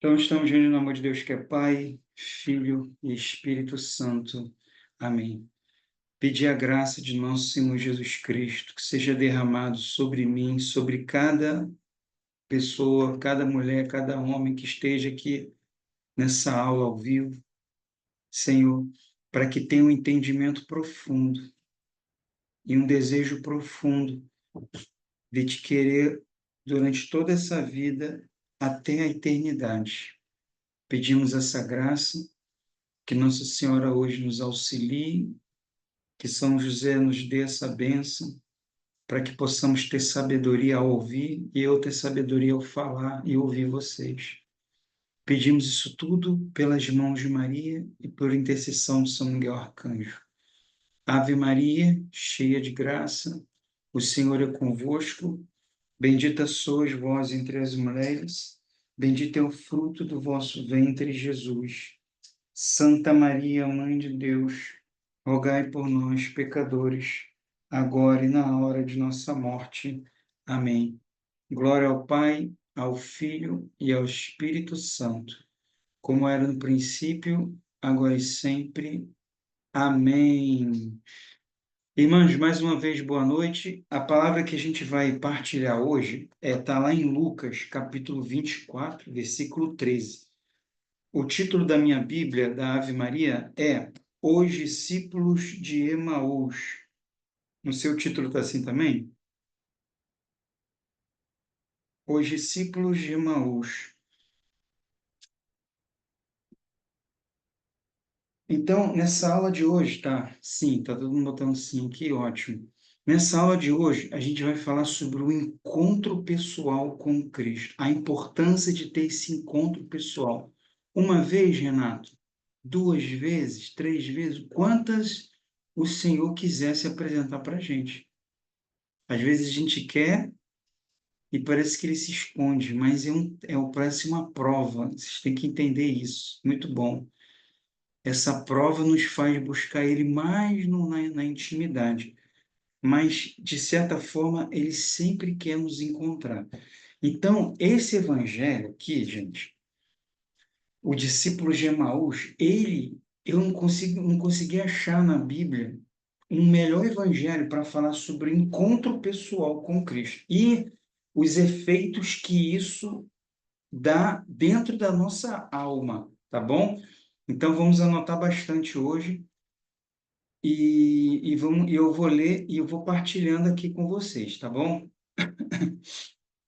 Então, estamos reunidos no amor de Deus, que é Pai, Filho e Espírito Santo. Amém. Pedir a graça de nosso Senhor Jesus Cristo, que seja derramado sobre mim, sobre cada pessoa, cada mulher, cada homem que esteja aqui nessa aula ao vivo, Senhor, para que tenha um entendimento profundo e um desejo profundo de te querer durante toda essa vida até a eternidade. Pedimos essa graça. Que Nossa Senhora hoje nos auxilie, que São José nos dê essa bênção, para que possamos ter sabedoria ao ouvir e eu ter sabedoria ao falar e ouvir vocês. Pedimos isso tudo pelas mãos de Maria e por intercessão de São Miguel Arcanjo. Ave Maria, cheia de graça, o Senhor é convosco, bendita sois vós entre as mulheres, bendito é o fruto do vosso ventre, Jesus. Santa Maria, Mãe de Deus, rogai por nós, pecadores, agora e na hora de nossa morte. Amém. Glória ao Pai, ao Filho e ao Espírito Santo, como era no princípio, agora e sempre. Amém. Irmãos, mais uma vez, boa noite. A palavra que a gente vai partilhar hoje está lá em Lucas, capítulo 24, versículo 13. O título da minha Bíblia, da Ave Maria, é Os Discípulos de Emaús. No seu título está assim também? Os Discípulos de Emaús. Então, nessa aula de hoje, tá? Sim, tá todo mundo botando sim, que ótimo. Nessa aula de hoje, a gente vai falar sobre o encontro pessoal com Cristo, a importância de ter esse encontro pessoal. Uma vez, Renato, duas vezes, três vezes, quantas o Senhor quiser se apresentar para a gente. Às vezes a gente quer e parece que ele se esconde, mas parece uma prova. Vocês têm que entender isso. Muito bom. Essa prova nos faz buscar ele mais na intimidade, mas, de certa forma, ele sempre quer nos encontrar. Então, esse evangelho aqui, gente, o discípulo de Emaús, eu não consegui achar na Bíblia um melhor evangelho para falar sobre encontro pessoal com Cristo e os efeitos que isso dá dentro da nossa alma, tá bom? Então vamos anotar bastante hoje e eu vou ler e eu vou partilhando aqui com vocês, tá bom?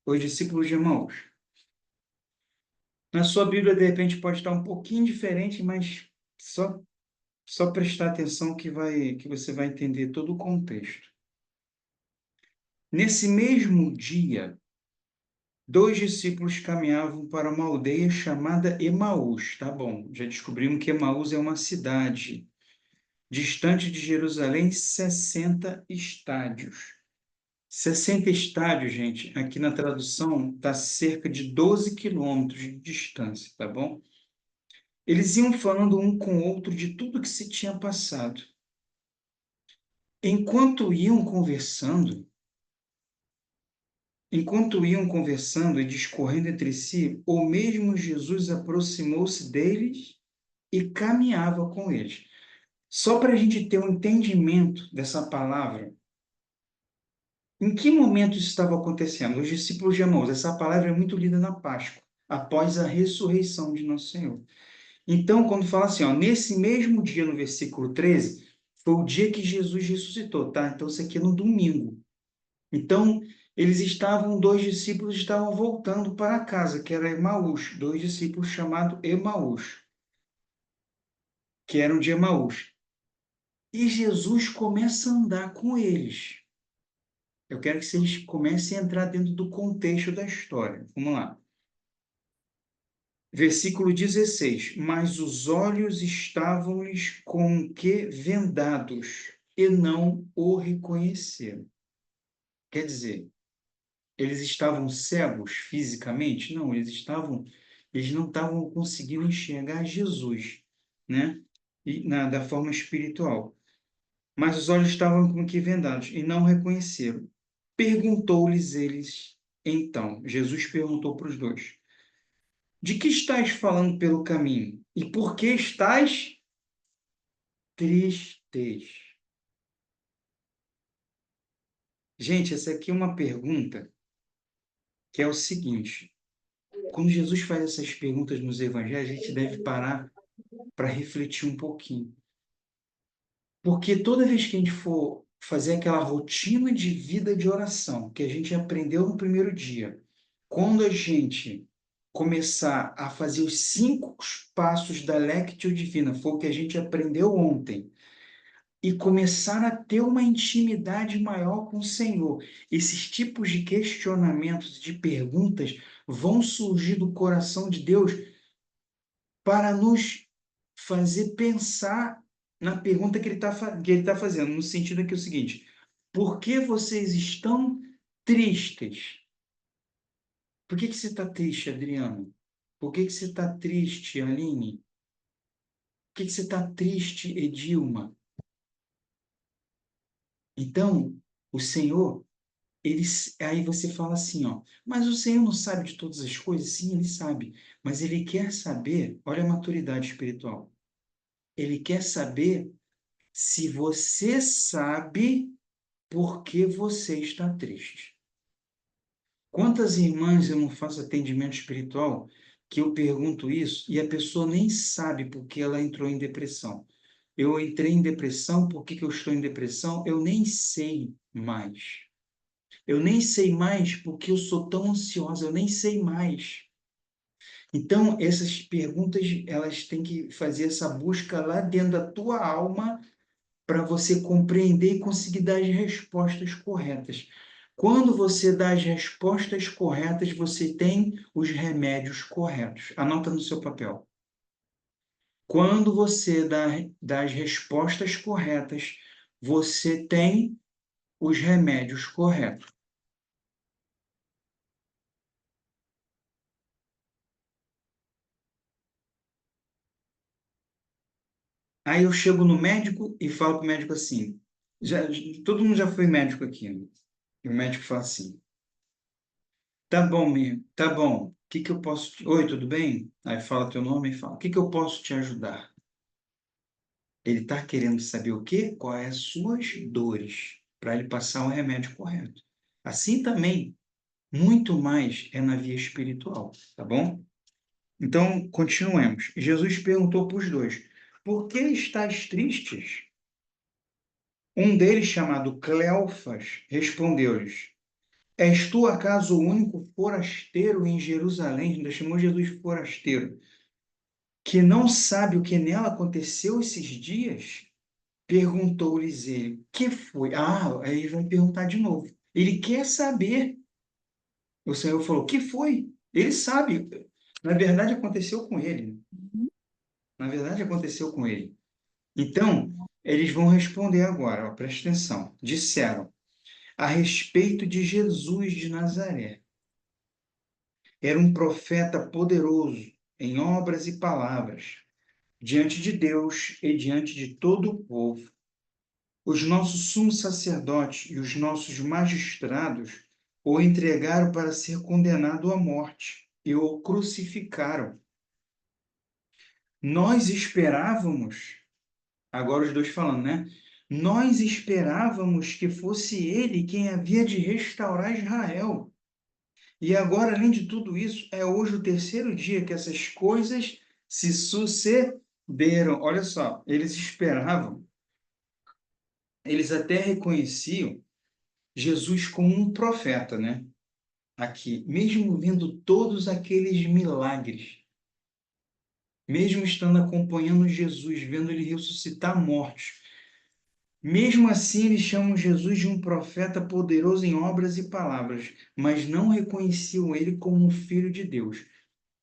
Os discípulos de Emaús. Na sua Bíblia, de repente, pode estar um pouquinho diferente, mas só prestar atenção que você vai entender todo o contexto. Nesse mesmo dia, dois discípulos caminhavam para uma aldeia chamada Emaús. Tá bom, já descobrimos que Emaús é uma cidade distante de Jerusalém, 60 estádios. 60 estádios, gente, aqui na tradução está cerca de 12 quilômetros de distância, tá bom? Eles iam falando um com o outro de tudo que se tinha passado. Enquanto iam conversando, Enquanto iam conversando e discorrendo entre si, o mesmo Jesus aproximou-se deles e caminhava com eles. Só para a gente ter um entendimento dessa palavra, em que momento isso estava acontecendo? Os discípulos de Emaús, essa palavra é muito lida na Páscoa, após a ressurreição de Nosso Senhor. Então, quando fala assim, ó, nesse mesmo dia, no versículo 13, foi o dia que Jesus ressuscitou, tá? Então, isso aqui é no domingo. Então, dois discípulos estavam voltando para casa, que era Emaús, dois discípulos chamados Emaús, que eram de Emaús. E Jesus começa a andar com eles. Eu quero que vocês comecem a entrar dentro do contexto da história. Vamos lá. Versículo 16. Mas os olhos estavam-lhes com que vendados, e não o reconheceram. Quer dizer, eles estavam cegos fisicamente? Não, eles não estavam conseguindo enxergar Jesus, né? Da forma espiritual. Mas os olhos estavam como que vendados e não reconheceram. Perguntou-lhes eles, então, Jesus perguntou para os dois: De que estás falando pelo caminho? E por que estás tristes? Gente, essa aqui é uma pergunta que é o seguinte: quando Jesus faz essas perguntas nos evangelhos, a gente deve parar para refletir um pouquinho. Porque toda vez que a gente for fazer aquela rotina de vida de oração que a gente aprendeu no primeiro dia, quando a gente começar a fazer os 5 passos da Lectio Divina, foi o que a gente aprendeu ontem, e começar a ter uma intimidade maior com o Senhor, esses tipos de questionamentos, de perguntas, vão surgir do coração de Deus para nos fazer pensar na pergunta que ele tá fazendo, no sentido que é o seguinte: por que vocês estão tristes? Por que você está triste, Adriano? Por que você está triste, Aline? Por que você está triste, Edilma? Então, o Senhor, ele, aí você fala assim, ó, mas o Senhor não sabe de todas as coisas? Sim, ele sabe, mas ele quer saber, olha a maturidade espiritual, ele quer saber se você sabe por que você está triste. Quantas irmãs eu não faço atendimento espiritual que eu pergunto isso e a pessoa nem sabe por que ela entrou em depressão. Eu entrei em depressão, por que que eu estou em depressão? Eu nem sei mais. Eu nem sei mais porque eu sou tão ansiosa, eu nem sei mais. Então, essas perguntas, elas têm que fazer essa busca lá dentro da tua alma para você compreender e conseguir dar as respostas corretas. Quando você dá as respostas corretas, você tem os remédios corretos. Anota no seu papel. Quando você dá as respostas corretas, você tem os remédios corretos. Aí eu chego no médico e falo para o médico assim, todo mundo já foi médico aqui, né? E o médico fala assim, tá bom, tá bom. O que que eu posso... Oi, tudo bem? Aí fala teu nome e fala, o que que eu posso te ajudar? Ele está querendo saber o quê? Quais as suas dores, para ele passar o remédio correto. Assim também, muito mais é na via espiritual, tá bom? Então, continuemos. Jesus perguntou para os dois, por que estáis tristes? Um deles, chamado Cleofas, respondeu-lhes, és tu acaso o único forasteiro em Jerusalém, ainda chamou Jesus de forasteiro, que não sabe o que nela aconteceu esses dias? Perguntou-lhes ele, que foi? Ah, aí ele vai perguntar de novo. Ele quer saber. O Senhor falou, que foi? Ele sabe. Na verdade, aconteceu com ele. Na verdade, aconteceu com ele. Então, eles vão responder agora, ó, presta atenção. Disseram, a respeito de Jesus de Nazaré. Era um profeta poderoso em obras e palavras, diante de Deus e diante de todo o povo. Os nossos sumos sacerdotes e os nossos magistrados o entregaram para ser condenado à morte e o crucificaram. Nós esperávamos, agora os dois falando, né? Nós esperávamos que fosse ele quem havia de restaurar Israel. E agora, além de tudo isso, é hoje o terceiro dia que essas coisas se sucederam. Olha só, eles esperavam, eles até reconheciam Jesus como um profeta, né? Aqui, mesmo vendo todos aqueles milagres, mesmo estando acompanhando Jesus, vendo ele ressuscitar mortos, mesmo assim eles chamam Jesus de um profeta poderoso em obras e palavras, mas não reconheciam ele como um filho de Deus,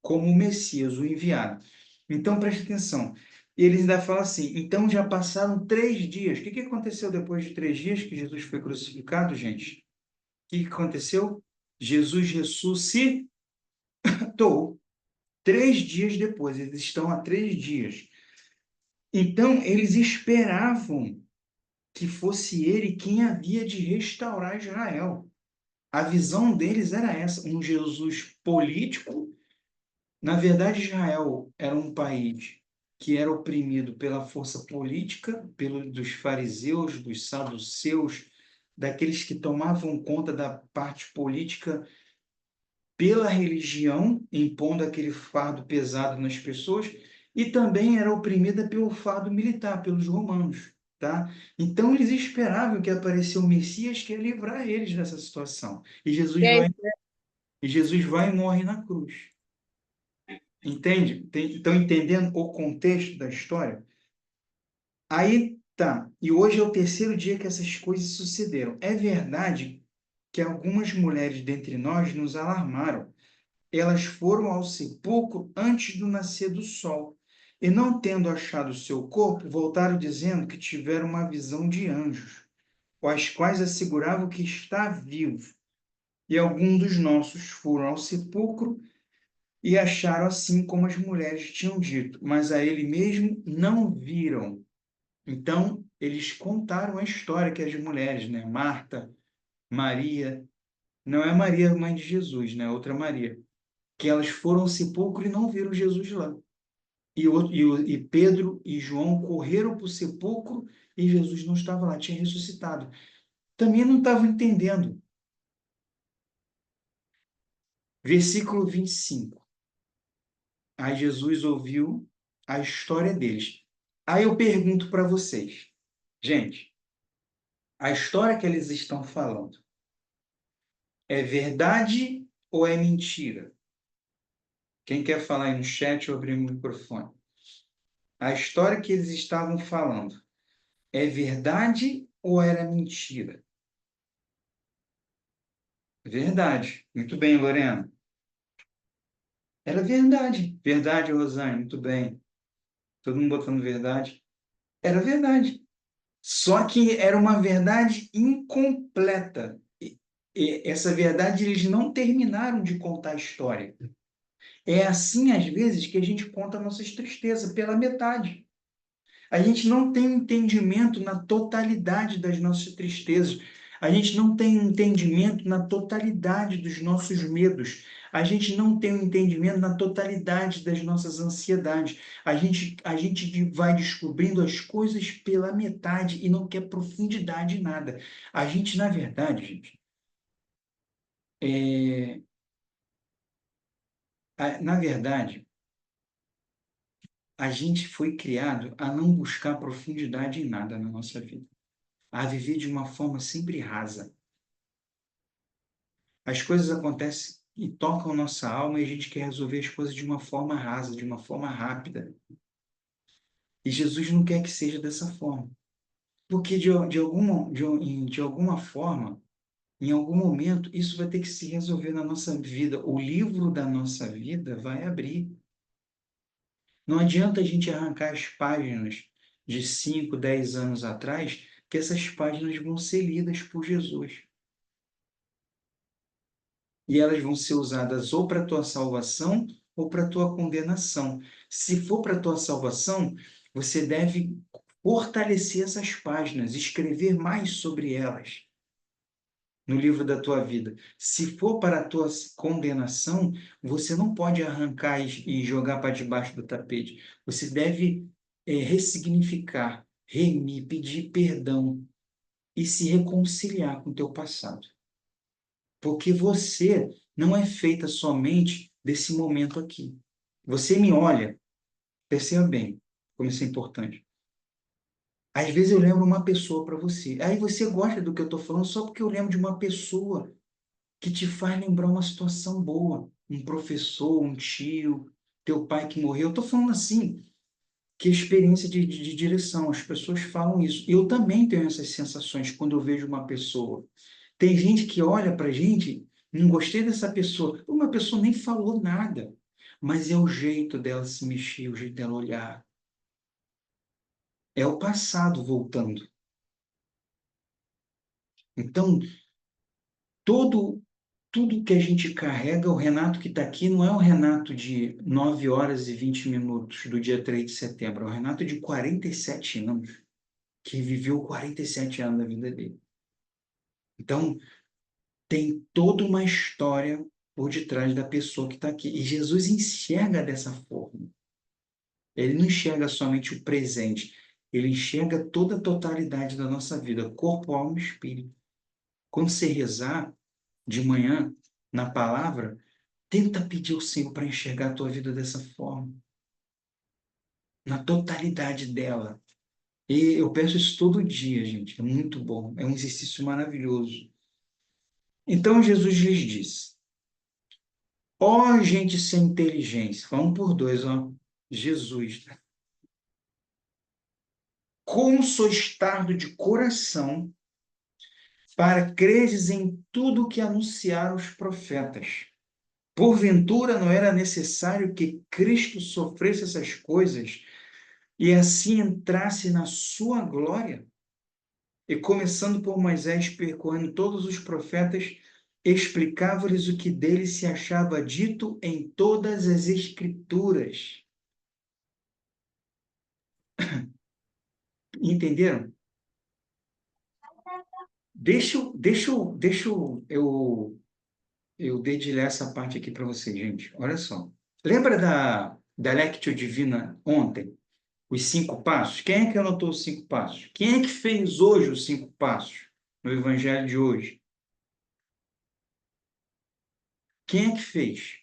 como o Messias, o enviado. Então preste atenção. Eles ainda falam assim, então já passaram 3 dias. O que aconteceu depois de 3 dias que Jesus foi crucificado, gente? O que aconteceu? Jesus ressuscitou 3 dias depois, eles estão há 3 dias. Então, eles esperavam que fosse ele quem havia de restaurar Israel. A visão deles era essa: um Jesus político, Na verdade, Israel era um país que era oprimido pela força política, dos fariseus, dos saduceus, daqueles que tomavam conta da parte política pela religião, impondo aquele fardo pesado nas pessoas, e também era oprimida pelo fardo militar, pelos romanos, tá? Então eles esperavam que aparecesse o Messias que ia livrar eles dessa situação. E aí, E Jesus vai e morre na cruz. Entende? Estão entendendo o contexto da história? Aí tá. E hoje é o terceiro dia que essas coisas sucederam. É verdade que algumas mulheres dentre nós nos alarmaram. Elas foram ao sepulcro antes do nascer do sol. E não tendo achado o seu corpo, voltaram dizendo que tiveram uma visão de anjos, os quais asseguravam que está vivo. E alguns dos nossos foram ao sepulcro e acharam assim como as mulheres tinham dito, mas a ele mesmo não viram. Então, eles contaram a história que as mulheres, né? Marta, Maria, não é Maria, mãe de Jesus, né? Outra Maria, que elas foram ao sepulcro e não viram Jesus lá. E Pedro e João correram para o sepulcro e Jesus não estava lá, tinha ressuscitado. Também não estavam entendendo. Versículo 25. Aí Jesus ouviu a história deles. Aí eu pergunto para vocês, gente, a história que eles estão falando é verdade ou é mentira? Quem quer falar aí no chat ou abrir o microfone? A história que eles estavam falando é verdade ou era mentira? Verdade. Muito bem, Lorena. Era verdade. Verdade, Rosane. Muito bem. Todo mundo botando verdade. Era verdade. Só que era uma verdade incompleta. E essa verdade eles não terminaram de contar a história. É assim, às vezes, que a gente conta nossas tristezas, pela metade. A gente não tem entendimento na totalidade das nossas tristezas. A gente não tem entendimento na totalidade dos nossos medos. A gente não tem um entendimento na totalidade das nossas ansiedades. A gente vai descobrindo as coisas pela metade e não quer profundidade em nada. A gente, na verdade, gente, é, na verdade, a gente foi criado a não buscar profundidade em nada na nossa vida, a viver de uma forma sempre rasa. As coisas acontecem e tocam nossa alma e a gente quer resolver as coisas de uma forma rasa, de uma forma rápida. E Jesus não quer que seja dessa forma. Porque de alguma forma, em algum momento, isso vai ter que se resolver na nossa vida. O livro da nossa vida vai abrir. Não adianta a gente arrancar as páginas de 5, 10 anos atrás, que essas páginas vão ser lidas por Jesus. E elas vão ser usadas ou para a tua salvação ou para a tua condenação. Se for para a tua salvação, você deve fortalecer essas páginas, escrever mais sobre elas no livro da tua vida. Se for para a tua condenação, você não pode arrancar e jogar para debaixo do tapete. Você deve ressignificar, remir, pedir perdão e se reconciliar com o teu passado. Porque você não é feita somente desse momento aqui. Você me olha, perceba bem como isso é importante. Às vezes eu lembro uma pessoa para você. Aí você gosta do que eu estou falando só porque eu lembro de uma pessoa que te faz lembrar uma situação boa. Um professor, um tio, teu pai que morreu. Eu estou falando assim, que é experiência de direção. As pessoas falam isso. Eu também tenho essas sensações quando eu vejo uma pessoa. Tem gente que olha para a gente, não gostei dessa pessoa. Uma pessoa nem falou nada, mas é o jeito dela se mexer, o jeito dela olhar. É o passado voltando. Então, todo tudo que a gente carrega, o Renato que está aqui, não é o Renato de 9 horas e 20 minutos do dia 3 de setembro, é o Renato de 47 anos, que viveu 47 anos da vida dele. Então, tem toda uma história por detrás da pessoa que está aqui. E Jesus enxerga dessa forma. Ele não enxerga somente o presente, ele enxerga toda a totalidade da nossa vida, corpo, alma e espírito. Quando você rezar de manhã, na palavra, tenta pedir ao Senhor para enxergar a tua vida dessa forma, na totalidade dela. E eu peço isso todo dia, gente. É muito bom. É um exercício maravilhoso. Então Jesus lhes disse: ó gente sem inteligência, vamos por dois, ó. Jesus, como sois tardo de coração para creres em tudo que anunciaram os profetas. Porventura não era necessário que Cristo sofresse essas coisas e assim entrasse na sua glória? E começando por Moisés, percorrendo todos os profetas, explicava-lhes o que dele se achava dito em todas as Escrituras. Entenderam? Deixa eu dedilhar essa parte aqui para vocês, gente. Olha só. Lembra da Lectio Divina ontem? Os 5 passos? Quem é que anotou os 5 passos? Quem é que fez hoje os 5 passos no Evangelho de hoje? Quem é que fez?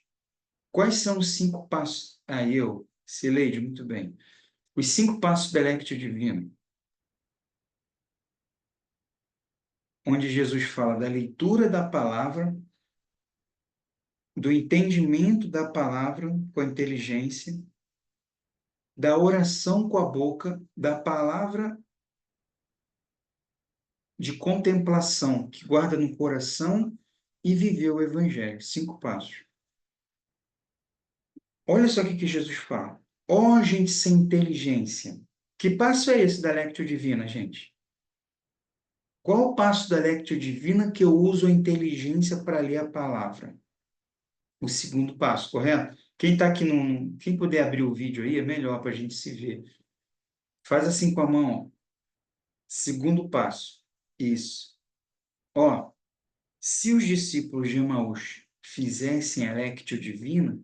Quais são os 5 passos? Ah, eu, Cileide, muito bem. Os 5 passos da Lectio Divina, onde Jesus fala da leitura da palavra, do entendimento da palavra com a inteligência, da oração com a boca, da palavra de contemplação que guarda no coração e viver o Evangelho. 5 passos. Olha só o que Jesus fala. Ó, gente sem inteligência. Que passo é esse da Lectio Divina, gente? Qual o passo da Lectio Divina que eu uso a inteligência para ler a palavra? O segundo passo, correto? Quem está aqui, quem puder abrir o vídeo aí, é melhor para a gente se ver. Faz assim com a mão, ó. Segundo passo. Isso. Ó, se os discípulos de Emaús fizessem a Lectio Divina,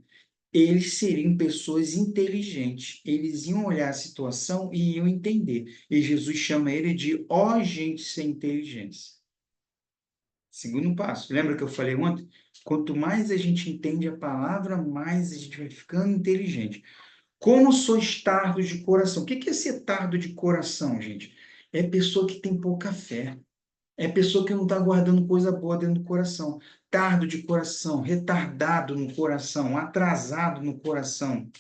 eles seriam pessoas inteligentes. Eles iam olhar a situação e iam entender. E Jesus chama ele de ó gente sem inteligência. Segundo passo. Lembra que eu falei ontem? Quanto mais a gente entende a palavra, mais a gente vai ficando inteligente. Como sois tardos de coração? O que é ser tardo de coração, gente? É pessoa que tem pouca fé. É pessoa que não está guardando coisa boa dentro do coração. Tardo de coração, retardado no coração, atrasado no coração.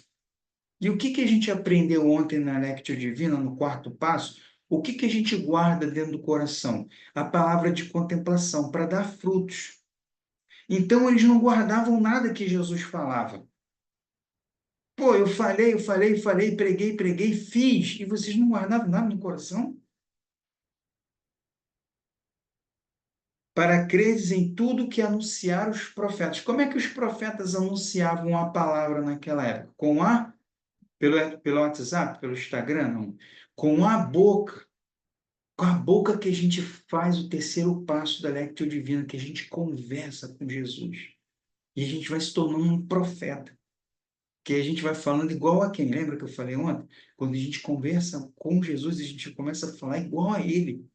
E o que a gente aprendeu ontem na Lectio Divina, no 4 passo? O que a gente guarda dentro do coração? A palavra de contemplação, para dar frutos. Então, eles não guardavam nada que Jesus falava. Pô, eu falei, preguei, fiz, e vocês não guardavam nada no coração? Para creres em tudo que anunciaram os profetas. Como é que os profetas anunciavam a palavra naquela época? Pelo WhatsApp, pelo Instagram? Não. Com a boca. Com a boca que a gente faz o terceiro passo da Lectio Divina, que a gente conversa com Jesus. E a gente vai se tornando um profeta. Que a gente vai falando igual a quem? Lembra que eu falei ontem? Quando a gente conversa com Jesus, a gente começa a falar igual a ele.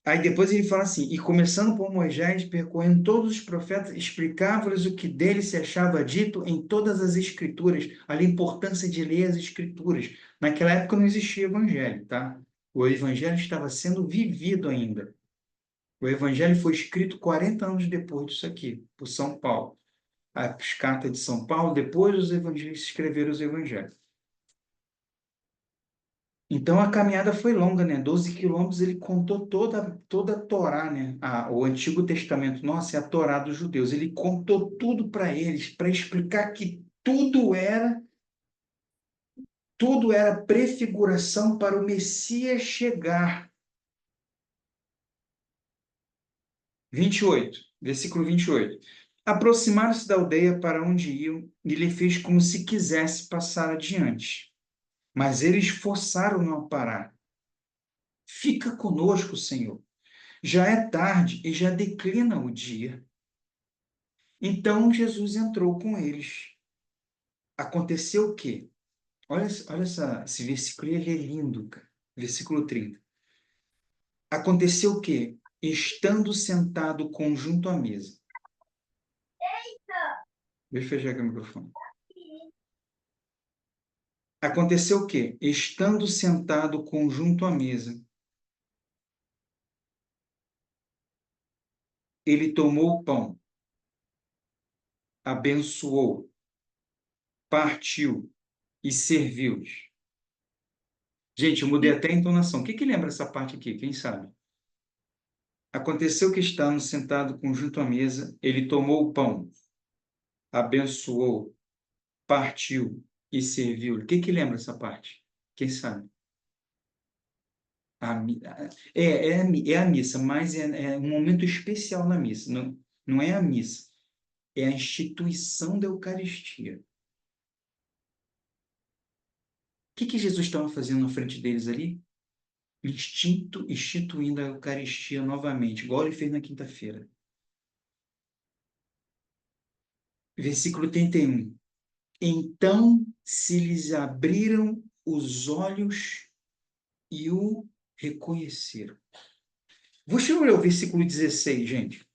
Aí depois ele fala assim, e começando por Moisés, percorrendo todos os profetas, explicava-lhes o que dele se achava dito em todas as escrituras, a importância de ler as escrituras. Naquela época não existia evangelho, tá? O evangelho estava sendo vivido ainda. O evangelho foi escrito 40 anos depois disso aqui, por São Paulo. As cartas de São Paulo, depois os evangelhos escreveram os evangelhos. Então a caminhada foi longa, né? 12 quilômetros, ele contou toda a Torá, né? O Antigo Testamento, nossa, é a Torá dos judeus. Ele contou tudo para eles, para explicar que tudo era prefiguração para o Messias chegar. 28, versículo 28. Aproximaram-se da aldeia para onde iam e lhe fez como se quisesse passar adiante. Mas eles forçaram-no a parar. Fica conosco, Senhor. Já é tarde e já declina o dia. Então Jesus entrou com eles. Aconteceu o quê? Olha esse versículo, ele é lindo, cara. Versículo 30. Aconteceu o quê? Estando sentado conjunto à mesa. Deixa eu fechar aqui o microfone. Aconteceu o quê? Estando sentado conjunto à mesa, ele tomou o pão, abençoou, partiu e serviu-lhes. Gente, eu mudei até a entonação. O que lembra essa parte aqui? Quem sabe? Aconteceu que, estando sentado junto à mesa, ele tomou o pão, abençoou, partiu e serviu. O que lembra essa parte? Quem sabe? É a missa, mas é um momento especial na missa. Não, não é a missa, é a instituição da Eucaristia. O que Jesus estava fazendo na frente deles ali? Instituindo a Eucaristia novamente, igual ele fez na quinta-feira. Versículo 31. Então se lhes abriram os olhos e o reconheceram. Deixa eu ler o versículo 16, gente.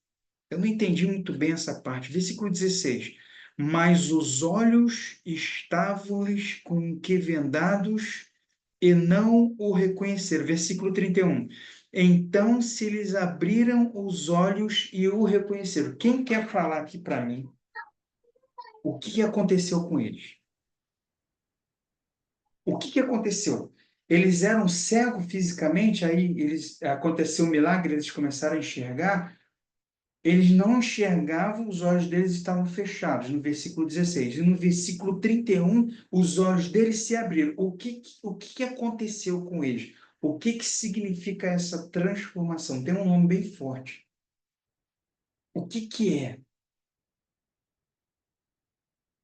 Eu não entendi muito bem essa parte. Versículo 16. Mas os olhos estavam-lhes com que vendados e não o reconheceram. Versículo 31. Então se lhes abriram os olhos e o reconheceram. Quem quer falar aqui para mim o que aconteceu com eles? O que aconteceu? Eles eram cegos fisicamente, aí aconteceu um milagre, eles começaram a enxergar. Eles não enxergavam, os olhos deles estavam fechados, no versículo 16. E no versículo 31, os olhos deles se abriram. O que aconteceu com eles? O que significa essa transformação? Tem um nome bem forte. O que é?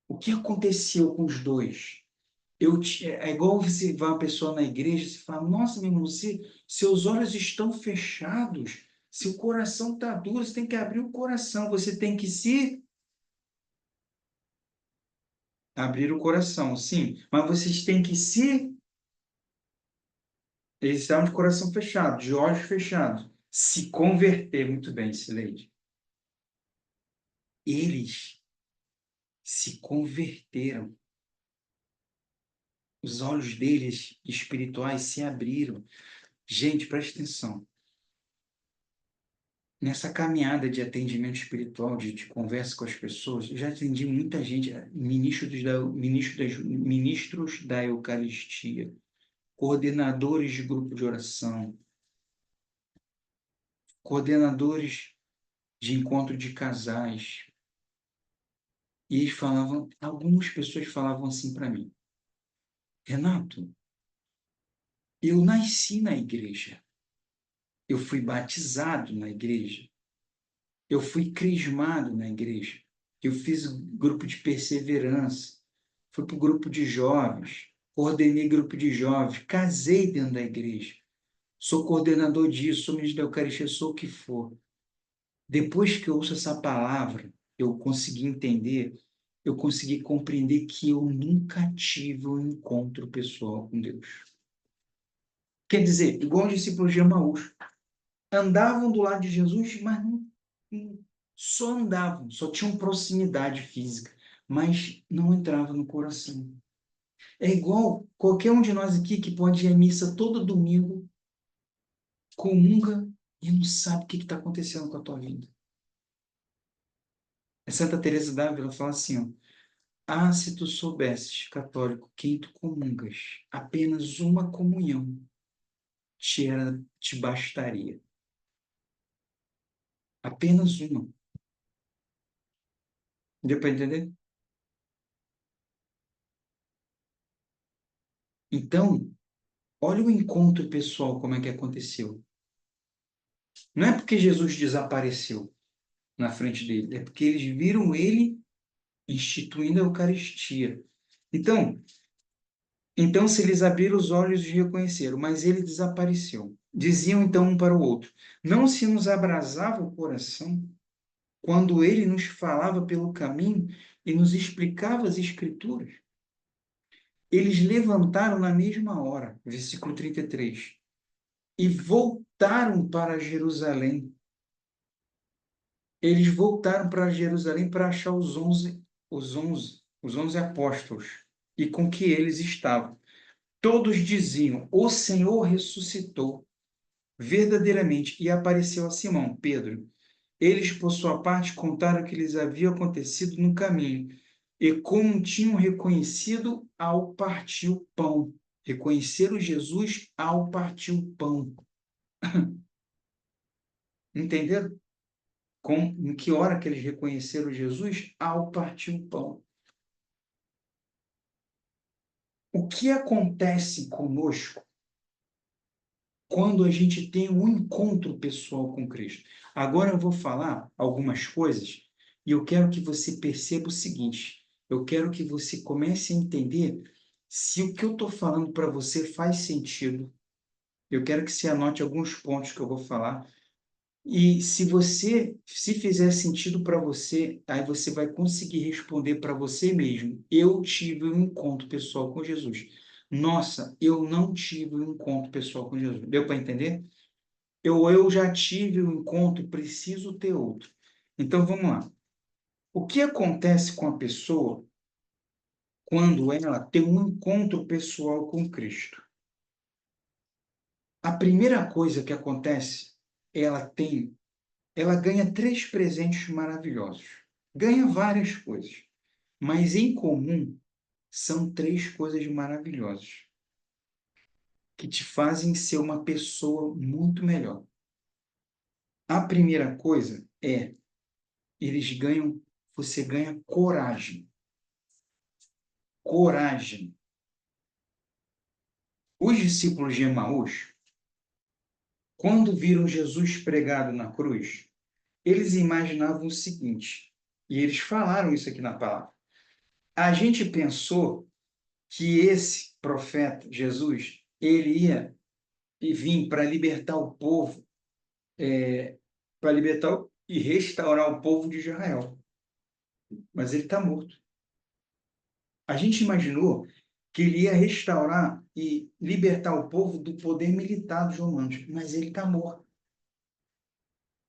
O que aconteceu com os dois? É igual você vai uma pessoa na igreja e fala, nossa, meu irmão, seus olhos estão fechados, seu coração está duro, você tem que abrir o coração, você tem que se abrir o coração, sim, mas vocês têm que se... Eles estavam de coração fechado, de olhos fechados, se converter, muito bem, Sileide. Eles se converteram, os olhos deles espirituais se abriram. Gente, preste atenção. Nessa caminhada de atendimento espiritual, de conversa com as pessoas, eu já atendi muita gente, ministros da Eucaristia, coordenadores de grupo de oração, coordenadores de encontro de casais. E eles falavam, algumas pessoas falavam assim para mim, Renato, eu nasci na igreja, eu fui batizado na igreja, eu fui crismado na igreja, eu fiz grupo de perseverança, fui para o grupo de jovens, coordenei grupo de jovens, casei dentro da igreja, sou coordenador disso, sou ministro da Eucaristia, sou o que for. Depois que eu ouço essa palavra, eu consegui entender, eu consegui compreender que eu nunca tive um encontro pessoal com Deus. Quer dizer, igual os discípulos de Emaús, andavam do lado de Jesus, mas só andavam, só tinham proximidade física, mas não entrava no coração. É igual qualquer um de nós aqui que pode ir à missa todo domingo, comunga e não sabe o que está acontecendo com a tua vida. A Santa Teresa d'Ávila fala assim, ó, ah, se tu soubesses, católico, quem tu comungas, apenas uma comunhão te bastaria. Apenas uma. Deu para entender? Então, olha o encontro pessoal, como é que aconteceu. Não é porque Jesus desapareceu na frente dele, é porque eles viram ele instituindo a Eucaristia. Então se lhes abriram os olhos e reconheceram, mas ele desapareceu. Diziam então um para o outro, não se nos abrasava o coração quando ele nos falava pelo caminho e nos explicava as Escrituras. Eles levantaram na mesma hora, versículo 33, e voltaram para Jerusalém. Eles voltaram para Jerusalém para achar os onze apóstolos e com que eles estavam. Todos diziam: o Senhor ressuscitou verdadeiramente e apareceu a Simão, Pedro. Eles, por sua parte, contaram o que lhes havia acontecido no caminho e como tinham reconhecido ao partir o pão. Reconheceram Jesus ao partir o pão. Entenderam? Em que hora que eles reconheceram Jesus? Ao partir o pão. O que acontece conosco quando a gente tem um encontro pessoal com Cristo? Agora eu vou falar algumas coisas e eu quero que você perceba o seguinte: eu quero que você comece a entender se o que eu estou falando para você faz sentido. Eu quero que você anote alguns pontos que eu vou falar. E se fizer sentido para você, aí você vai conseguir responder para você mesmo. Eu tive um encontro pessoal com Jesus. Nossa, eu não tive um encontro pessoal com Jesus. Deu para entender? Eu já tive um encontro, preciso ter outro. Então vamos lá. O que acontece com a pessoa quando ela tem um encontro pessoal com Cristo? A primeira coisa que acontece, ela ganha três presentes maravilhosos. Ganha várias coisas, mas em comum são três coisas maravilhosas que te fazem ser uma pessoa muito melhor. A primeira coisa é, eles ganham, você ganha coragem. Coragem. Os discípulos de Emaús, quando viram Jesus pregado na cruz, eles imaginavam o seguinte, e eles falaram isso aqui na palavra. A gente pensou que esse profeta, Jesus, ele ia vir para libertar o povo, para libertar e restaurar o povo de Israel. Mas ele está morto. A gente imaginou que ele ia restaurar e libertar o povo do poder militar dos romanos, mas ele está morto.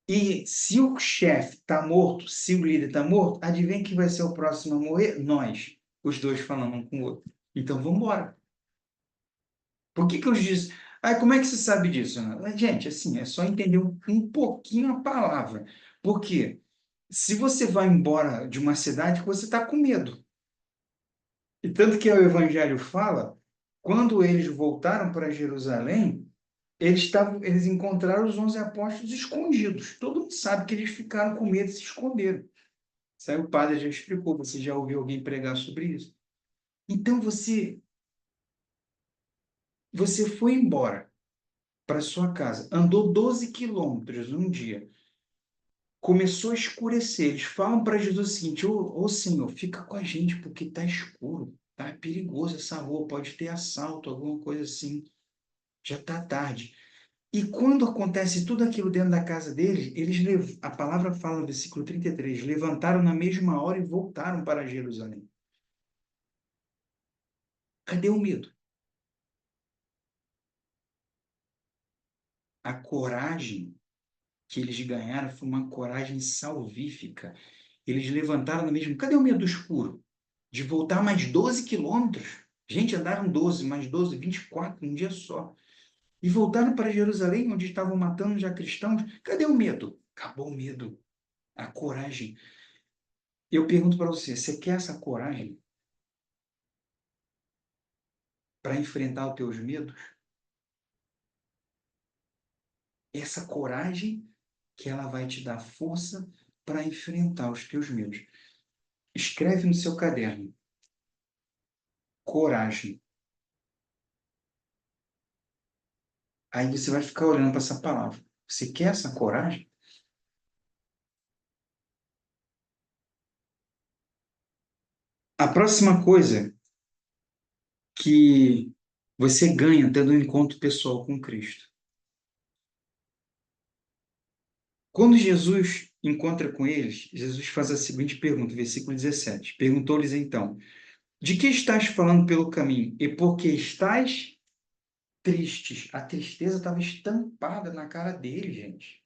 E se o chefe está morto, se o líder está morto, adivinha quem vai ser o próximo a morrer? Nós. Os dois falando um com o outro. Então vamos embora. Por que que eu disse? Ah, como é que você sabe disso, Ana? Gente, assim, é só entender um pouquinho a palavra. Por quê? Se você vai embora de uma cidade, você está com medo. E tanto que o Evangelho fala, quando eles voltaram para Jerusalém, eles encontraram os 11 apóstolos escondidos. Todo mundo sabe que eles ficaram com medo e se esconderam. Isso aí o padre já explicou, você já ouviu alguém pregar sobre isso. Então você foi embora para sua casa, andou 12 quilômetros num dia, começou a escurecer. Eles falam para Jesus o seguinte: ô Senhor, fica com a gente porque está escuro, tá perigoso essa rua, pode ter assalto, alguma coisa assim. Já está tarde. E quando acontece tudo aquilo dentro da casa deles, a palavra fala no versículo 33, levantaram na mesma hora e voltaram para Jerusalém. Cadê o medo? A coragem que eles ganharam foi uma coragem salvífica. Eles levantaram na mesma. Cadê o medo do escuro? De voltar mais 12 quilômetros. Gente, andaram 12, mais 12, 24 num dia só. E voltaram para Jerusalém, onde estavam matando já cristãos. Cadê o medo? Acabou o medo. A coragem. Eu pergunto para você, você quer essa coragem para enfrentar os teus medos? Essa coragem que ela vai te dar força para enfrentar os teus medos. Escreve no seu caderno. Coragem. Aí você vai ficar olhando para essa palavra. Você quer essa coragem? A próxima coisa que você ganha tendo um encontro pessoal com Cristo Quando Jesus encontra com eles, Jesus faz a seguinte pergunta, versículo 17. Perguntou-lhes então: de que estás falando pelo caminho? E por que estás tristes? A tristeza estava estampada na cara dele, gente.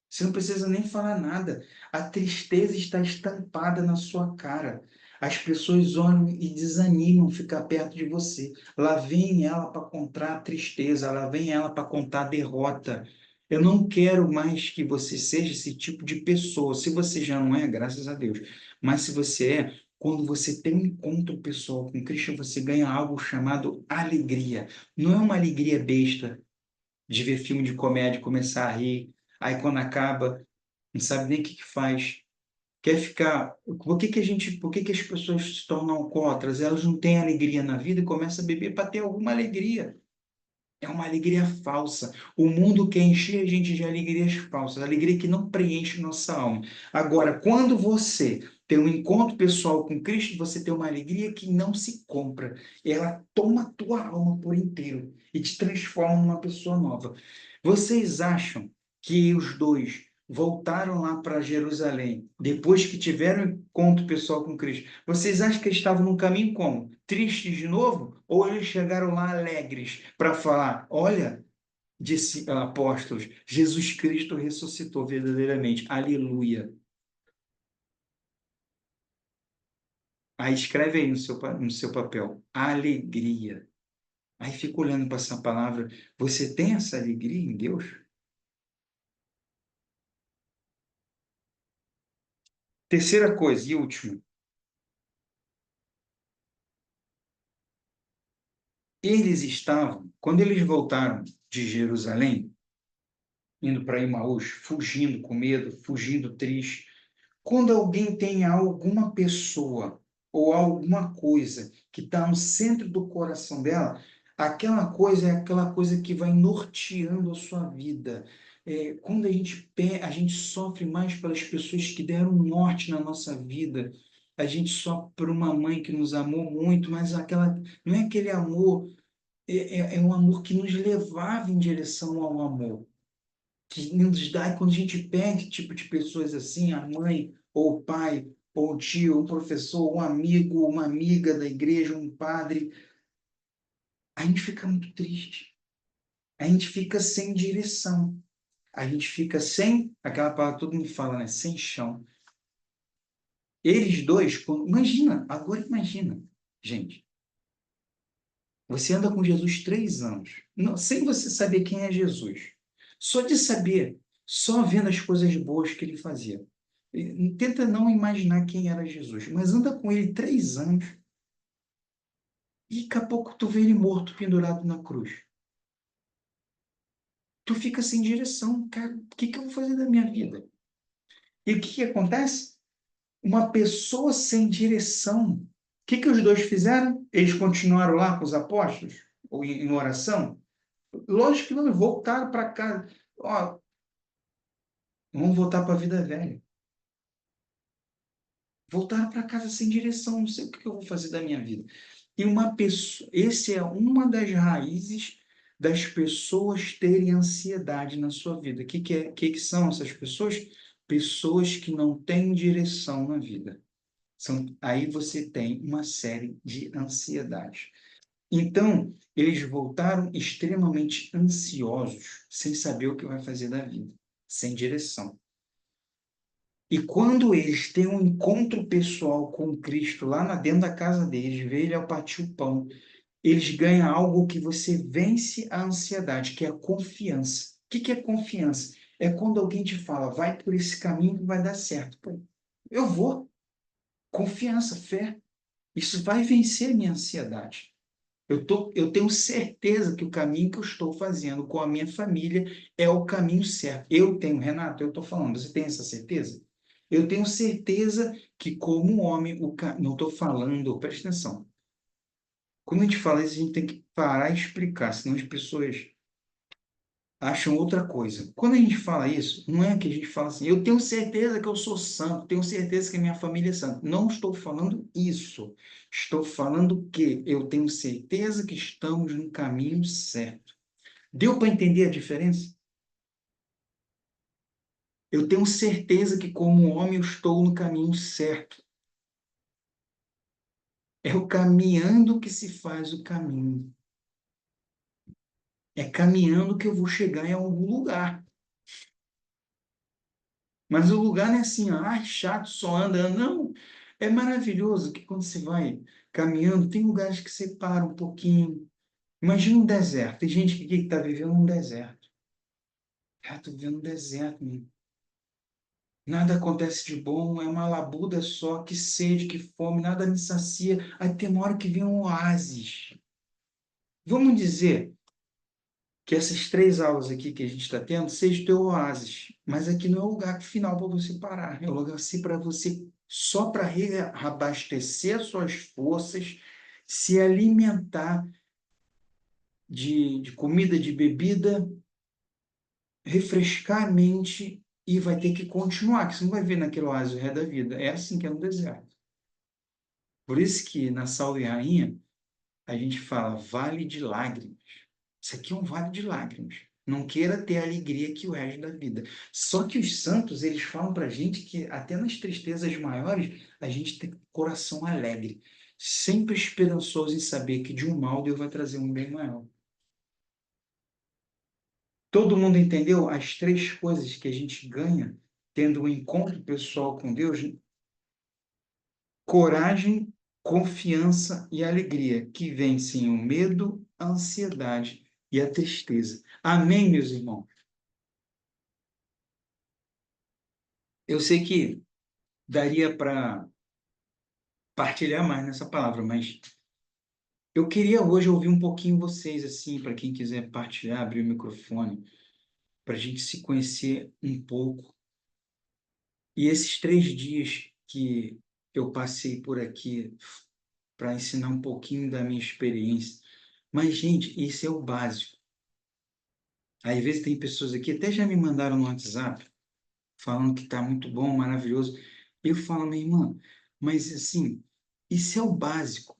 Você não precisa nem falar nada. A tristeza está estampada na sua cara. As pessoas olham e desanimam ficar perto de você. Lá vem ela para contar a tristeza, lá vem ela para contar a derrota. Eu não quero mais que você seja esse tipo de pessoa. Se você já não é, graças a Deus. Mas se você é, quando você tem um encontro pessoal com Cristo, você ganha algo chamado alegria. Não é uma alegria besta de ver filme de comédia, e começar a rir. Aí quando acaba, não sabe nem o que que faz. Quer ficar. Por que que as pessoas se tornam alcoólatras? Elas não têm alegria na vida e começam a beber para ter alguma alegria. É uma alegria falsa. O mundo quer encher a gente de alegrias falsas, alegria que não preenche nossa alma. Agora, quando você tem um encontro pessoal com Cristo, você tem uma alegria que não se compra. Ela toma a tua alma por inteiro e te transforma numa pessoa nova. Vocês acham que os dois voltaram lá para Jerusalém depois que tiveram um encontro pessoal com Cristo? Vocês acham que eles estavam no caminho como? Tristes de novo? Ou eles chegaram lá alegres para falar: olha, disse apóstolos, Jesus Cristo ressuscitou verdadeiramente. Aleluia. Aí escreve aí no seu papel: alegria. Aí fica olhando para essa palavra. Você tem essa alegria em Deus? Terceira coisa e última. Quando eles voltaram de Jerusalém, indo para Emaús, fugindo com medo, fugindo triste. Quando alguém tem alguma pessoa ou alguma coisa que está no centro do coração dela, aquela coisa é aquela coisa que vai norteando a sua vida. Quando a gente sofre mais pelas pessoas que deram um norte na nossa vida, a gente sofre por uma mãe que nos amou muito, mas aquela não é aquele amor, é um amor que nos levava em direção ao amor que nos dá, e quando a gente perde tipo de pessoas assim, a mãe, ou o pai, ou o tio, um professor, um amigo, uma amiga da igreja, um padre, a gente fica muito triste. A gente fica sem direção. A gente fica sem, aquela palavra que todo mundo fala, né? Sem chão. Eles dois, imagina, agora imagina, gente, você anda com Jesus 3 anos, sem você saber quem é Jesus. Só de saber, só vendo as coisas boas que ele fazia. Tenta não imaginar quem era Jesus, mas anda com ele 3 anos e daqui a pouco tu vê ele morto, pendurado na cruz. Tu fica sem direção. Cara, o que que eu vou fazer da minha vida? E o que que acontece? Uma pessoa sem direção. O que que os dois fizeram? Eles continuaram lá com os apóstolos? Ou em oração? Lógico que não, voltaram para casa. Ó, vamos voltar para a vida velha. Voltaram para casa sem direção, não sei o que eu vou fazer da minha vida. E uma pessoa, esse é uma das raízes das pessoas terem ansiedade na sua vida. Que são essas pessoas? Pessoas que não têm direção na vida. Aí você tem uma série de ansiedades. Então, eles voltaram extremamente ansiosos, sem saber o que vai fazer da vida, sem direção. E quando eles têm um encontro pessoal com Cristo lá dentro da casa deles, vê ele ao partir o pão, eles ganham algo que você vence a ansiedade, que é a confiança. O que que é confiança? É quando alguém te fala, vai por esse caminho que vai dar certo. Pô, eu vou. Confiança, fé. Isso vai vencer a minha ansiedade. Eu tenho certeza que o caminho que eu estou fazendo com a minha família é o caminho certo. Eu tenho, Renato, eu estou falando, você tem essa certeza? Eu tenho certeza que, como homem, não estou falando, presta atenção. Quando a gente fala isso, a gente tem que parar e explicar, senão as pessoas acham outra coisa. Quando a gente fala isso, não é que a gente fala assim, eu tenho certeza que eu sou santo, tenho certeza que a minha família é santa. Não estou falando isso. Estou falando que eu tenho certeza que estamos no caminho certo. Deu para entender a diferença? Eu tenho certeza que, como homem, eu estou no caminho certo. É o caminhando que se faz o caminho. É caminhando que eu vou chegar em algum lugar. Mas o lugar não é assim, ó, chato, só andando. Não. É maravilhoso que quando você vai caminhando, tem lugares que você para um pouquinho. Imagina um deserto. Tem gente que está vivendo um deserto. Ah, estou vivendo um deserto, meu. Nada acontece de bom, é uma labuda só, que sede, que fome, nada me sacia. Aí tem uma hora que vem um oásis. Vamos dizer que essas 3 aulas aqui que a gente está tendo seja o teu oásis, mas aqui não é o lugar final para você parar, é o lugar assim para você só para reabastecer as suas forças, se alimentar de comida, de bebida, refrescar a mente e vai ter que continuar, que você não vai ver naquele oásis o resto da vida. É assim que é no deserto. Por isso que na Salve Rainha a gente fala vale de lágrimas. Isso aqui é um vale de lágrimas. Não queira ter alegria que o resto da vida. Só que os santos, eles falam para a gente que até nas tristezas maiores, a gente tem coração alegre, sempre esperançoso em saber que de um mal Deus vai trazer um bem maior. Todo mundo entendeu as 3 coisas que a gente ganha tendo um encontro pessoal com Deus? Coragem, confiança e alegria, que vencem o medo, a ansiedade e a tristeza. Amém, meus irmãos? Eu sei que daria para partilhar mais nessa palavra, mas eu queria hoje ouvir um pouquinho vocês, assim, para quem quiser partilhar, abrir o microfone, para a gente se conhecer um pouco. E esses 3 dias que eu passei por aqui para ensinar um pouquinho da minha experiência. Mas, gente, isso é o básico. Às vezes tem pessoas aqui, até já me mandaram no WhatsApp, falando que está muito bom, maravilhoso. Eu falo, minha irmã, mas assim, isso é o básico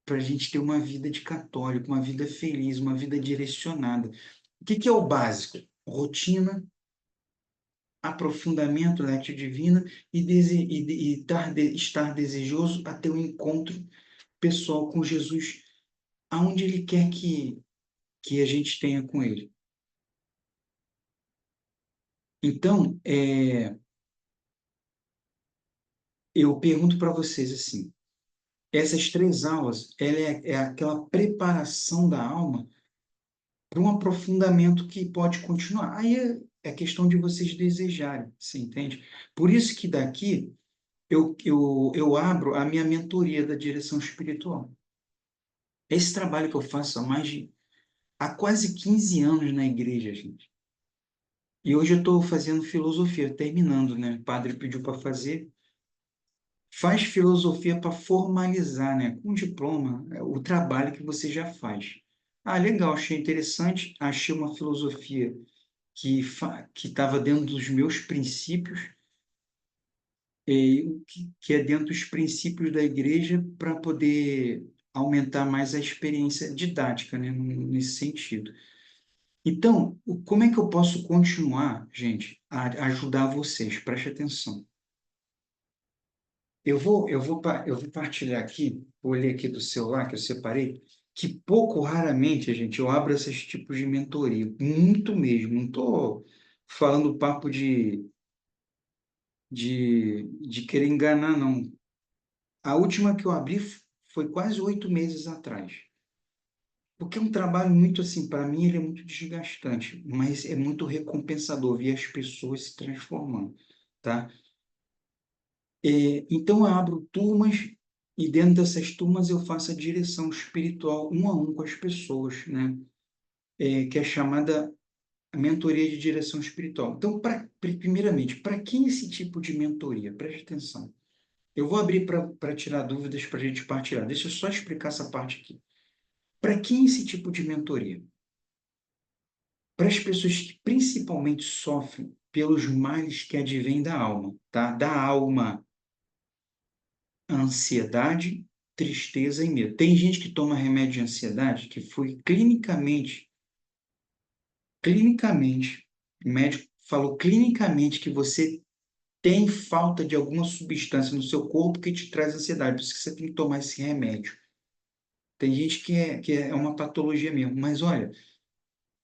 para a gente ter uma vida de católico, uma vida feliz, uma vida direcionada. O que que é o básico? Rotina, aprofundamento na arte divina e estar desejoso até o encontro pessoal com Jesus, aonde Ele quer que a gente tenha com Ele. Então, eu pergunto para vocês assim, essas 3 aulas, ela é aquela preparação da alma para um aprofundamento que pode continuar. Aí é questão de vocês desejarem, você entende? Por isso que daqui eu abro a minha mentoria da direção espiritual. Esse trabalho que eu faço há quase 15 anos na igreja, gente. E hoje eu estou fazendo filosofia, terminando, né? O padre pediu para fazer. Faz filosofia para formalizar, né? Com diploma, o trabalho que você já faz. Ah, legal, achei interessante. Achei uma filosofia que estava dentro dos meus princípios, que é dentro dos princípios da igreja para poder aumentar mais a experiência didática, né? Nesse sentido. Então, como é que eu posso continuar, gente, a ajudar vocês? Preste atenção. Eu vou partilhar aqui, vou ler aqui do celular que eu separei, que pouco raramente, gente, eu abro esses tipos de mentoria, muito mesmo. Não estou falando papo de querer enganar, não. A última que eu abri foi quase 8 meses atrás. Porque é um trabalho muito assim, para mim ele é muito desgastante, mas é muito recompensador ver as pessoas se transformando, tá? Então, eu abro turmas e dentro dessas turmas eu faço a direção espiritual um a um com as pessoas, né? Que é chamada mentoria de direção espiritual. Então, primeiramente, para quem esse tipo de mentoria? Preste atenção. Eu vou abrir para tirar dúvidas para a gente partilhar. Deixa eu só explicar essa parte aqui. Para quem esse tipo de mentoria? Para as pessoas que principalmente sofrem pelos males que advêm da alma, tá? Da alma, ansiedade, tristeza e medo. Tem gente que toma remédio de ansiedade que foi clinicamente, o médico falou clinicamente que você tem falta de alguma substância no seu corpo que te traz ansiedade, por isso que você tem que tomar esse remédio. Tem gente que é uma patologia mesmo, mas olha,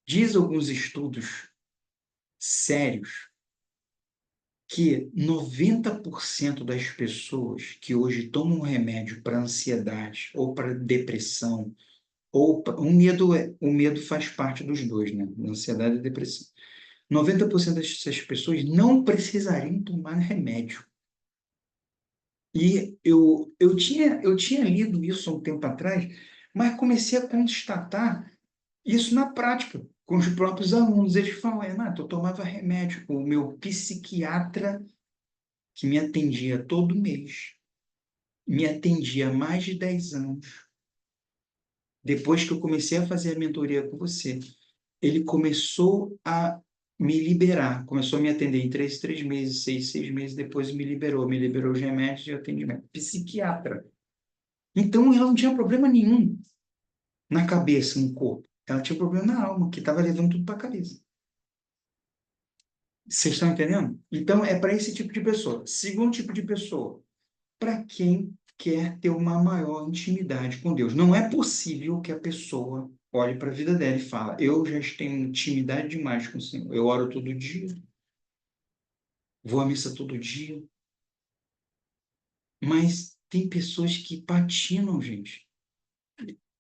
diz alguns estudos sérios que 90% das pessoas que hoje tomam remédio para ansiedade ou para depressão, o medo faz parte dos dois, né? Ansiedade e depressão. 90% dessas pessoas não precisariam tomar remédio. E eu tinha lido isso há um tempo atrás, mas comecei a constatar isso na prática, com os próprios alunos. Eles falam, Renato, eu tomava remédio. O meu psiquiatra, que me atendia todo mês, me atendia há mais de 10 anos. Depois que eu comecei a fazer a mentoria com você, ele começou a me liberar, começou a me atender em 3 meses, 6 meses, depois me liberou os remédios de atendimento. Psiquiatra. Então, ela não tinha problema nenhum na cabeça, no corpo. Ela tinha problema na alma, que estava levando tudo para a cabeça. Vocês estão entendendo? Então, é para esse tipo de pessoa. Segundo tipo de pessoa, para quem quer ter uma maior intimidade com Deus. Não é possível que a pessoa olhe para a vida dela e fale, eu já tenho intimidade demais com o Senhor. Eu oro todo dia, vou à missa todo dia. Mas tem pessoas que patinam, gente.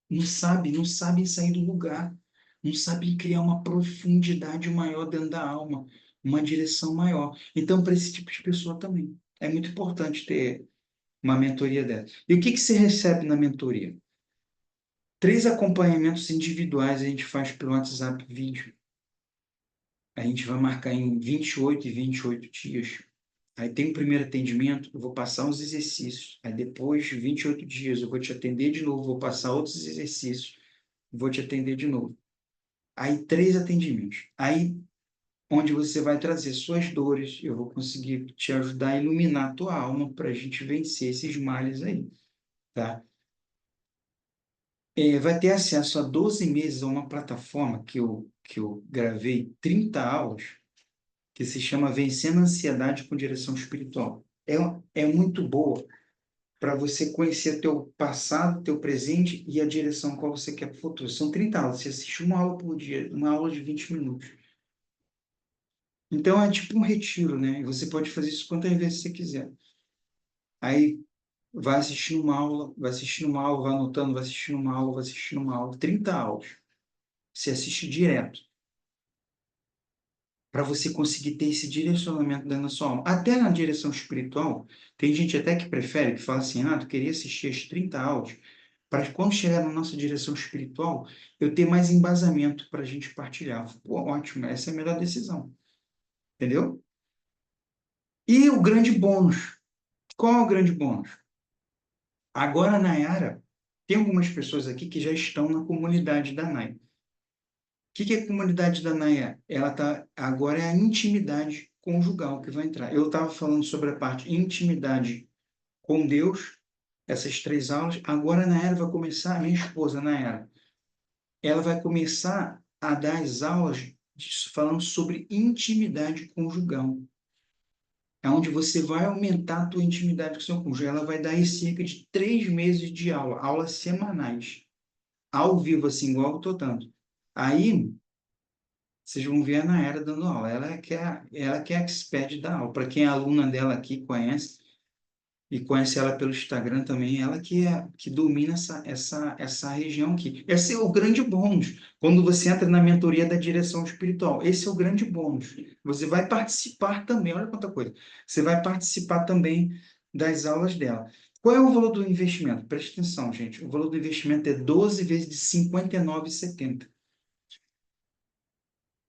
Não sabem sair do lugar. Não sabem criar uma profundidade maior dentro da alma, uma direção maior. Então, para esse tipo de pessoa também, é muito importante ter uma mentoria dessa. E o que que você recebe na mentoria? 3 acompanhamentos individuais a gente faz pelo WhatsApp vídeo. A gente vai marcar em 28 e 28 dias. Aí tem o primeiro atendimento, eu vou passar uns exercícios. Aí depois, 28 dias, eu vou te atender de novo, vou passar outros exercícios, vou te atender de novo. Aí 3 atendimentos. Aí onde você vai trazer suas dores, eu vou conseguir te ajudar a iluminar a tua alma para a gente vencer esses males aí, tá? Vai ter acesso a 12 meses a uma plataforma que eu gravei 30 aulas, que se chama Vencendo a Ansiedade com Direção Espiritual. É muito boa para você conhecer teu passado, teu presente e a direção qual você quer para o futuro. São 30 aulas, você assiste uma aula por dia, uma aula de 20 minutos. Então é tipo um retiro, né? E você pode fazer isso quantas vezes você quiser. Aí vai assistindo uma aula, vai assistindo uma aula, vai anotando, vai assistindo uma aula, vai assistindo uma aula, 30 aulas. Você assiste direto, para você conseguir ter esse direcionamento dentro da sua alma. Até na direção espiritual, tem gente até que prefere, que fala assim, ah, eu queria assistir as 30 aulas, para quando chegar na nossa direção espiritual, eu ter mais embasamento para a gente partilhar. Pô, ótimo, essa é a melhor decisão. Entendeu? E o grande bônus. Qual é o grande bônus? Agora, Nayara, tem algumas pessoas aqui que já estão na comunidade da Nai. O que que é a comunidade da Nayara? Agora é a intimidade conjugal que vai entrar. Eu estava falando sobre a parte intimidade com Deus, essas 3 aulas. Agora a Nayara vai começar, a minha esposa, Nayara, ela vai começar a dar as aulas falando sobre intimidade conjugal. É onde você vai aumentar a tua intimidade com o seu cônjuge. Ela vai dar aí cerca de 3 meses de aula, aulas semanais, ao vivo, assim, igual eu estou dando. Aí, vocês vão ver a Nayara dando aula. Ela que é a expert da aula. Para quem é aluna dela aqui, conhece, e conhece ela pelo Instagram também, ela que domina essa região aqui. Esse é o grande bônus. Quando você entra na mentoria da direção espiritual, esse é o grande bônus. Você vai participar também, olha quanta coisa. Você vai participar também das aulas dela. Qual é o valor do investimento? Preste atenção, gente. O valor do investimento é 12 vezes de R$ 59,70.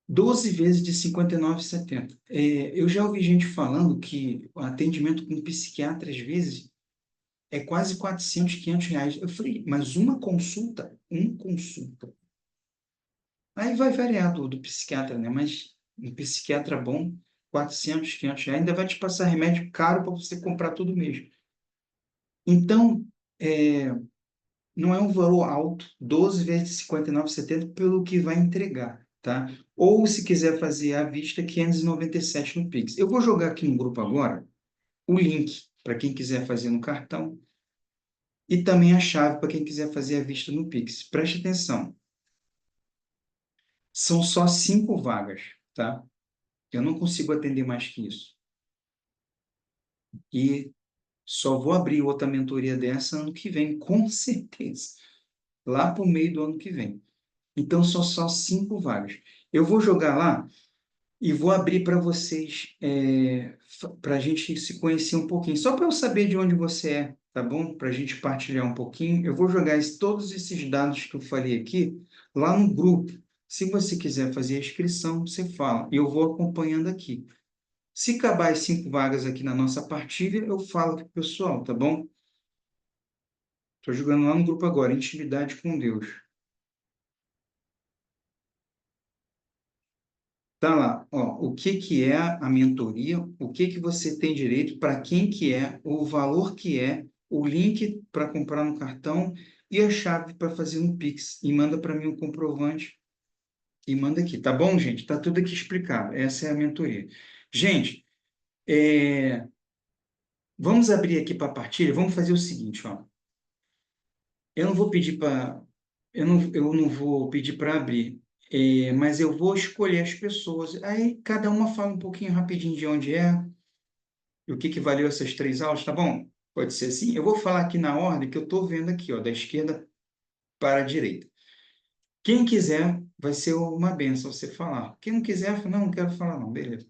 12 vezes de R$ 59,70. Eu já ouvi gente falando que o atendimento com um psiquiatra, às vezes, é quase 400, R$ 500. Eu falei, mas uma consulta? Uma consulta. Aí vai variar do psiquiatra, né? Mas um psiquiatra bom, 400, R$ 500, ainda vai te passar remédio caro para você comprar todo mês. Então, não é um valor alto, 12 vezes de 59,70 pelo que vai entregar, tá? Ou se quiser fazer à vista, 597 no Pix. Eu vou jogar aqui no grupo agora o link para quem quiser fazer no cartão e também a chave para quem quiser fazer à vista no Pix. Preste atenção, são só 5 vagas, tá? Eu não consigo atender mais que isso. E só vou abrir outra mentoria dessa ano que vem, com certeza. Lá para o meio do ano que vem. Então, são só 5 vagas. Eu vou jogar lá e vou abrir para vocês, para a gente se conhecer um pouquinho, só para eu saber de onde você é, tá bom? Para a gente partilhar um pouquinho. Eu vou jogar todos esses dados que eu falei aqui lá no grupo. Se você quiser fazer a inscrição, você fala. E eu vou acompanhando aqui. Se acabar as 5 vagas aqui na nossa partilha, eu falo para o pessoal, tá bom? Estou jogando lá no grupo agora, Intimidade com Deus. Tá lá, ó, o que que é a mentoria, o que que você tem direito, para quem que é, o valor que é, o link para comprar no cartão e a chave para fazer no Pix. E manda para mim um comprovante e manda aqui, tá bom, gente? Tá tudo aqui explicado. Essa é a mentoria. Gente, vamos abrir aqui para a partilha. Vamos fazer o seguinte, ó. Eu não vou pedir para, eu não vou pedir para abrir, mas eu vou escolher as pessoas. Aí cada uma fala um pouquinho rapidinho de onde é e o que que valeu essas 3 aulas, tá bom? Pode ser assim. Eu vou falar aqui na ordem que eu estou vendo aqui, ó, da esquerda para a direita. Quem quiser, vai ser uma benção você falar. Quem não quiser, fala, não quero falar não, beleza.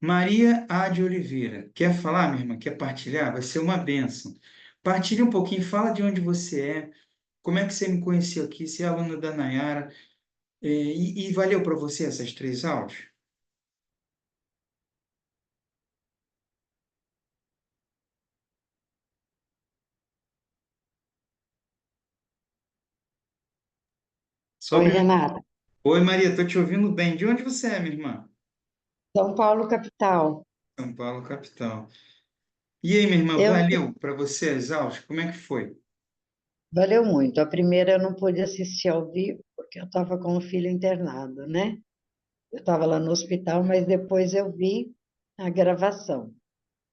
Maria A. de Oliveira, quer falar, minha irmã? Quer partilhar? Vai ser uma benção. Partilhe um pouquinho, fala de onde você é, como é que você me conheceu aqui, você é aluna da Nayara, e valeu para você essas 3 aulas? Só Oi, me... Renata. Oi, Maria, estou te ouvindo bem. De onde você é, minha irmã? São Paulo, capital. São Paulo, capital. E aí, minha irmã, Eu valeu para você as aulas? Como é que foi? valeu muito. A primeira eu não pude assistir ao vivo porque eu estava com o filho internado, né? Eu estava lá no hospital, mas depois eu vi a gravação.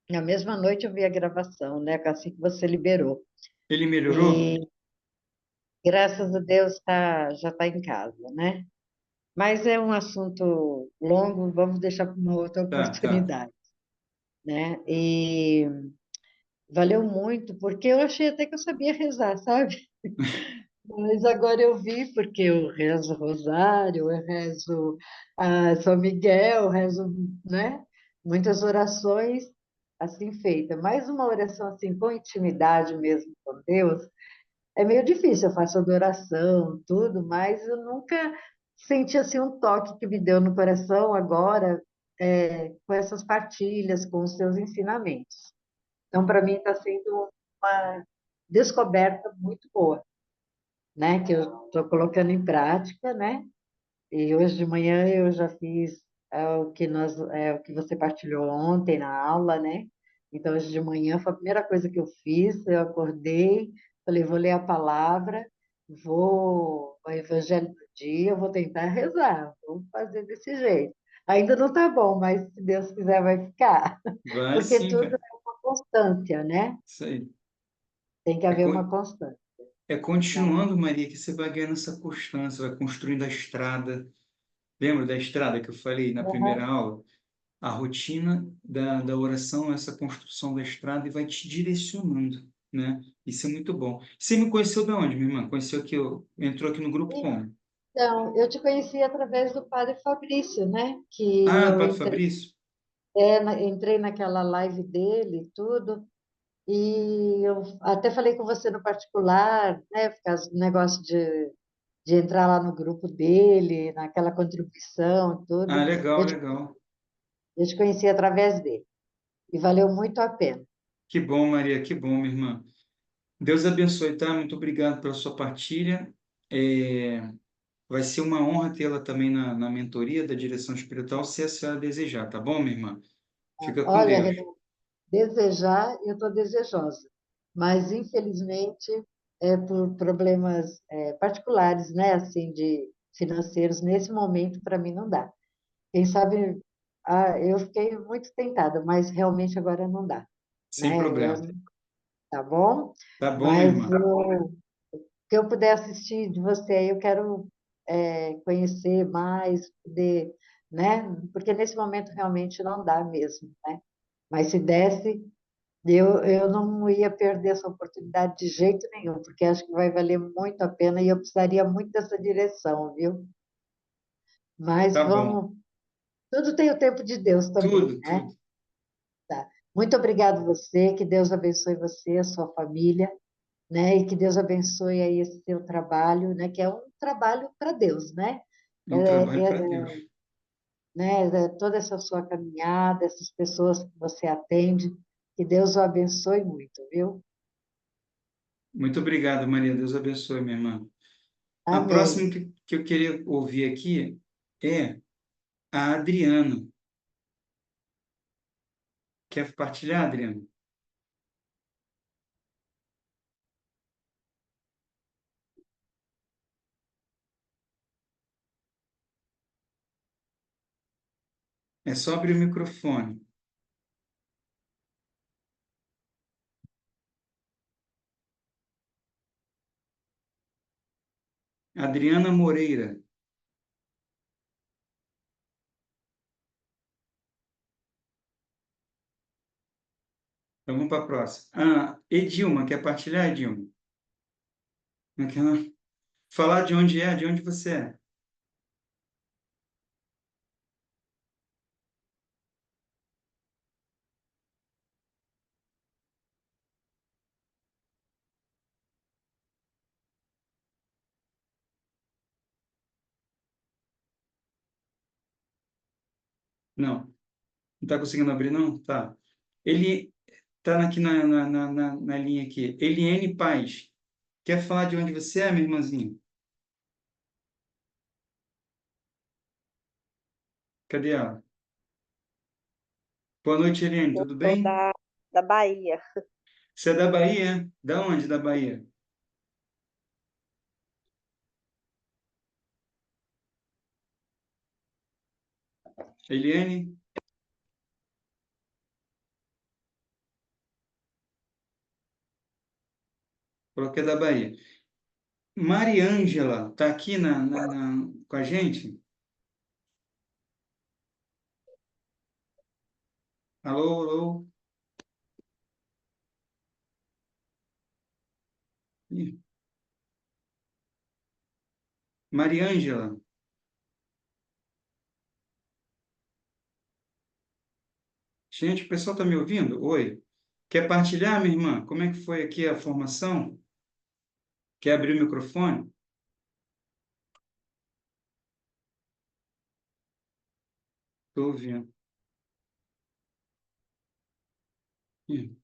Na mesma noite eu vi a gravação, né? Assim que você liberou. Ele melhorou? E graças a Deus já está em casa, né? Mas é um assunto longo, vamos deixar para uma outra Tá, tá. oportunidade, né? E valeu muito, porque eu achei até que eu sabia rezar, sabe? Mas agora eu vi, porque eu rezo Rosário, eu rezo São Miguel, eu rezo, né? Muitas orações assim feitas. Mas uma oração assim com intimidade mesmo com Deus é meio difícil. Eu faço adoração, tudo, mas eu nunca senti assim um toque que me deu no coração agora com essas partilhas, com os seus ensinamentos. Então, para mim, está sendo uma descoberta muito boa, né? Que eu estou colocando em prática, né? E hoje de manhã eu já fiz o que você partilhou ontem na aula, né? Então hoje de manhã foi a primeira coisa que eu fiz. Eu acordei, falei, vou ler a palavra, vou o Evangelho do dia, vou tentar rezar, vou fazer desse jeito. Ainda não está bom, mas se Deus quiser vai ficar, Vai porque sim, tudo cara. é uma constância, né? Isso aí. Tem que É, haver uma con- constância. é Então, continuando, Maria, que você vai ganhando essa constância, vai construindo a estrada. Lembra da estrada que eu falei na primeira aula? A rotina da oração, é essa construção da estrada e vai te direcionando, né? Isso é muito bom. Você me conheceu de onde, minha irmã? Conheceu aqui, entrou aqui no grupo como? então, eu te conheci através do Padre Fabrício, né? Que Ah, eu Padre Fabrício? entrei naquela live dele e tudo, e eu até falei com você no particular, né? Por causa do negócio de entrar lá no grupo dele, naquela contribuição e Ah, tudo. legal, legal. Eu te conheci através dele, e valeu muito a pena. Que bom, Maria, que bom, minha irmã. Deus abençoe, tá? Muito obrigado pela sua partilha. É, vai ser uma honra tê-la também na mentoria da direção espiritual, se a senhora desejar, tá bom, minha irmã? Fica com Olha, Deus. Renata, desejar, eu estou desejosa, mas infelizmente por problemas particulares, né? Assim, de financeiros nesse momento para mim não dá. Quem sabe, eu fiquei muito tentada, mas realmente agora não dá, Sem né? problema. Tá bom? Tá bom, minha Mas irmã. o que eu puder assistir de você aí, eu quero conhecer mais, poder, né? Porque nesse momento realmente não dá mesmo, né? Mas se desse, eu não ia perder essa oportunidade de jeito nenhum, porque acho que vai valer muito a pena e eu precisaria muito dessa direção, viu? Mas Tá bom. vamos, tudo tem o tempo de Deus também, Tudo, né? tudo. Tá. Muito obrigado você, que Deus abençoe você, a sua família, né? E que Deus abençoe aí esse seu trabalho, né? Que é um trabalho para Deus, né? É É, um trabalho é, para Deus. né? Toda essa sua caminhada, essas pessoas que você atende, que Deus o abençoe muito, viu? Muito obrigado, Maria. Deus abençoe, minha irmã. A próxima Amém. que eu queria ouvir aqui é a Adriana. Quer partilhar, Adriana? É só abrir o microfone. Adriana Moreira. Então, vamos para a próxima. Edilma, quer partilhar, Edilma? Não quer não? Falar de onde é, de onde você é. Não, não está conseguindo abrir, não? Tá. Ele está aqui na linha aqui. Eliane Paz. Quer falar de onde você é, minha irmãzinha? Cadê ela? Boa noite, Eliane. Eu Tudo sou bem? da Bahia. Você é da Bahia? Da onde da Bahia? Eliane? Falou que é da Bahia. Mariângela, está aqui com a gente? Alô, alô? Ih, Mariângela. Gente, o pessoal está me ouvindo? Oi. Quer partilhar, minha irmã? Como é que foi aqui a formação? Quer abrir o microfone? Estou ouvindo. Ih,